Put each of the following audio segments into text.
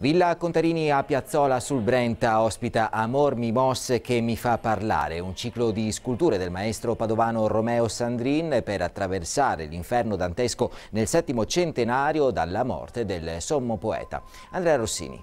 Villa Contarini a Piazzola sul Brenta ospita Amor mi mosse che mi fa parlare, un ciclo di sculture del maestro padovano Romeo Sandrin per attraversare l'inferno dantesco nel 7° centenario dalla morte del sommo poeta. Andrea Rossini.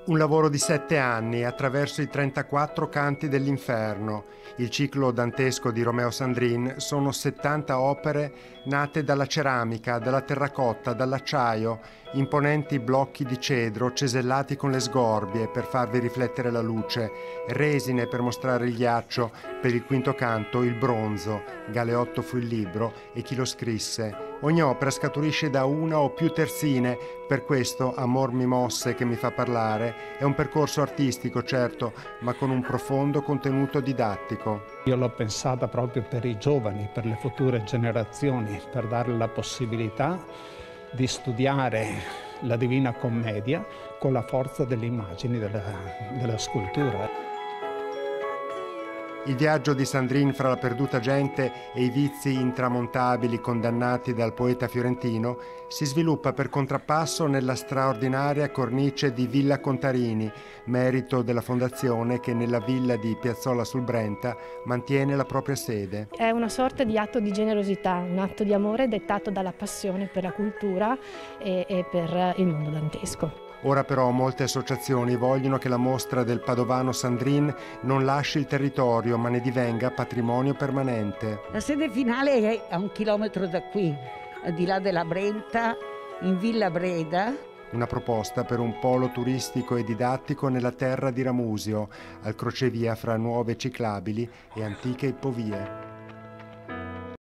Un lavoro di 7 anni attraverso i 34 canti dell'inferno. Il ciclo dantesco di Romeo Sandrin sono 70 opere nate dalla ceramica, dalla terracotta, dall'acciaio, imponenti blocchi di cedro cesellati con le sgorbie per farvi riflettere la luce, resine per mostrare il ghiaccio, per il quinto canto il bronzo, Galeotto fu il libro e chi lo scrisse. Ogni opera scaturisce da una o più terzine, per questo Amor mi mosse che mi fa parlare è un percorso artistico, certo, ma con un profondo contenuto didattico. Io l'ho pensata proprio per i giovani, per le future generazioni, per dare la possibilità di studiare la Divina Commedia con la forza delle immagini della scultura. Il viaggio di Sandrin fra la perduta gente e i vizi intramontabili condannati dal poeta fiorentino si sviluppa per contrappasso nella straordinaria cornice di Villa Contarini, merito della fondazione che nella villa di Piazzola sul Brenta mantiene la propria sede. È una sorta di atto di generosità, un atto di amore dettato dalla passione per la cultura e per il mondo dantesco. Ora però molte associazioni vogliono che la mostra del padovano Sandrin non lasci il territorio ma ne divenga patrimonio permanente. La sede finale è a 1 chilometro da qui, al di là della Brenta, in Villa Breda. Una proposta per un polo turistico e didattico nella terra di Ramusio, al crocevia fra nuove ciclabili e antiche ippovie.